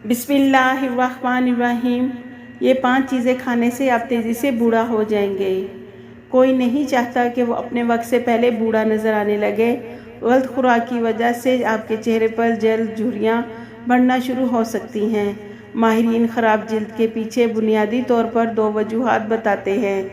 बिस्मिल्लाहिर्रहमानिर्रहीम। ये 5 चीज़ें खाने से आप तेज़ी से बूढ़ा हो जाएंगे। कोई नहीं चाहता कि वो अपने वक्त से पहले बूढ़ा नज़र आने लगे। गलत खुराक की वजह से आपके चेहरे पर जल्द झुर्रियाँ बढ़ना शुरू हो सकती हैं। माहिरीन ख़राब जिल्द के पीछे बुनियादी तौर पर 2 वजूहात बताते हैं।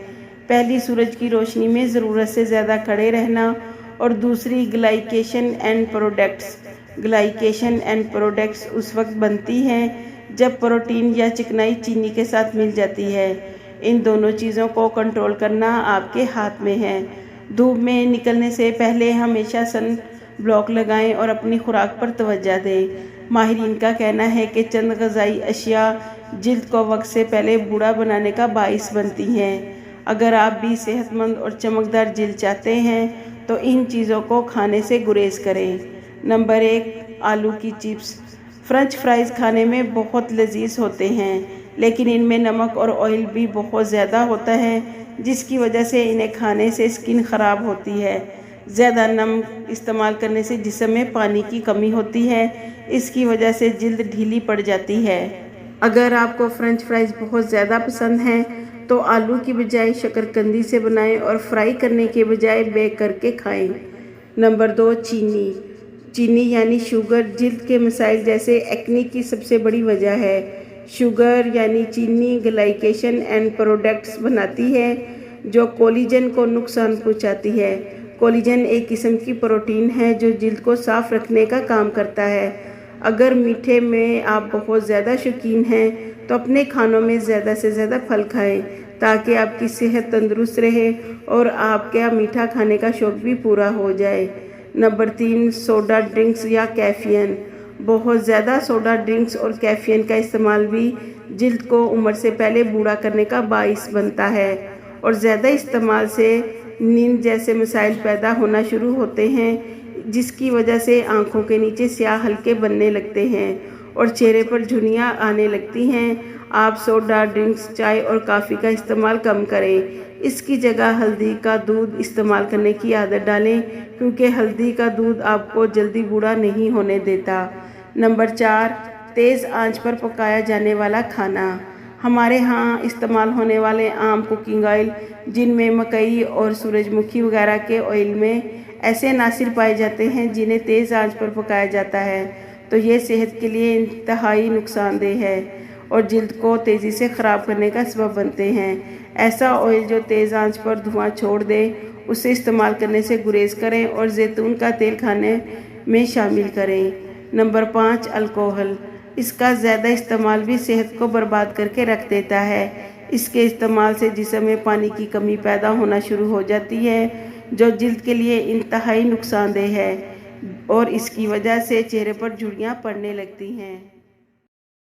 पहली, सूरज की रोशनी में ज़रूरत से ज़्यादा खड़े रहना, और दूसरी, glycation end products. Glycation end products उस वक्त बनती हैं जब प्रोटीन या चिकनाई चीनी के साथ मिल जाती है। इन दोनों चीज़ों को कंट्रोल करना आपके हाथ में है। धूप में निकलने से पहले हमेशा सन ब्लॉक लगाएं और अपनी खुराक पर तवज्जो दें। माहिरीन का कहना है कि चंद ग़िज़ाई अशिया जिल्द को वक्त से पहले बूढ़ा बनाने का बाइस बनती हैं। अगर आप भी सेहतमंद और चमकदार जिल्द चाहते हैं तो इन चीज़ों को खाने से गुरेज करें। नंबर 1, आलू की चिप्स। फ्रेंच फ्राइज़ खाने में बहुत लजीज होते हैं, लेकिन इनमें नमक और ऑयल भी बहुत ज़्यादा होता है, जिसकी वजह से इन्हें खाने से स्किन ख़राब होती है। ज़्यादा नमक इस्तेमाल करने से जिस्म में पानी की कमी होती है, इसकी वजह से जिल्द ढीली पड़ जाती है। अगर आपको फ्रेंच फ्राइज़ बहुत ज़्यादा पसंद हैं तो आलू की बजाय शकरकंदी से बनाएं और फ्राई करने के बजाय बेक करके खाएं। नंबर 2, चीनी यानी शुगर जिल्द के मसाइल जैसे एक्ने की सबसे बड़ी वजह है। शुगर यानी चीनी ग्लाइकेशन एंड प्रोडक्ट्स बनाती है जो कोलेजन को नुकसान पहुंचाती है। कोलेजन एक किस्म की प्रोटीन है जो जिल्द को साफ रखने का काम करता है। अगर मीठे में आप बहुत ज़्यादा शौकीन हैं तो अपने खानों में ज़्यादा से ज़्यादा फल खाएं ताकि आपकी सेहत तंदुरुस्त रहे और आपका मीठा खाने का शौक़ भी पूरा हो जाए। नंबर 3, सोडा ड्रिंक्स या कैफ़ीन। बहुत ज़्यादा सोडा ड्रिंक्स और कैफ़ीन का इस्तेमाल भी जिल्द को उम्र से पहले बूढ़ा करने का बाइस बनता है, और ज़्यादा इस्तेमाल से नींद जैसे मसाइल पैदा होना शुरू होते हैं, जिसकी वजह से आँखों के नीचे स्याह हल्के बनने लगते हैं और चेहरे पर झुर्रियाँ आने लगती हैं। आप सोडा ड्रिंक्स, चाय और कॉफ़ी का इस्तेमाल कम करें। इसकी जगह हल्दी का दूध इस्तेमाल करने की आदत डालें, क्योंकि हल्दी का दूध आपको जल्दी बूढ़ा नहीं होने देता। नंबर 4, तेज़ आंच पर पकाया जाने वाला खाना। हमारे यहाँ इस्तेमाल होने वाले आम कुकिंग ऑयल, जिनमें मकई और सूरजमुखी वगैरह के ऑयल में ऐसे अनासिर पाए जाते हैं जिन्हें तेज़ आंच पर पकाया जाता है, तो ये सेहत के लिए इंतहाई नुकसानदेह है और जिल्द को तेज़ी से ख़राब करने का सबब बनते हैं। ऐसा ऑयल जो तेज़ आंच पर धुआं छोड़ दे, उसे इस्तेमाल करने से गुरेज करें और जैतून का तेल खाने में शामिल करें। Number 5, alcohol. इसका ज़्यादा इस्तेमाल भी सेहत को बर्बाद करके रख देता है। इसके इस्तेमाल से जिस्म में पानी की कमी पैदा होना शुरू हो जाती है, जो जिल्द के लिए इंतहाई नुकसानदेह है, और इसकी वजह से चेहरे पर झुर्रियाँ पड़ने लगती हैं।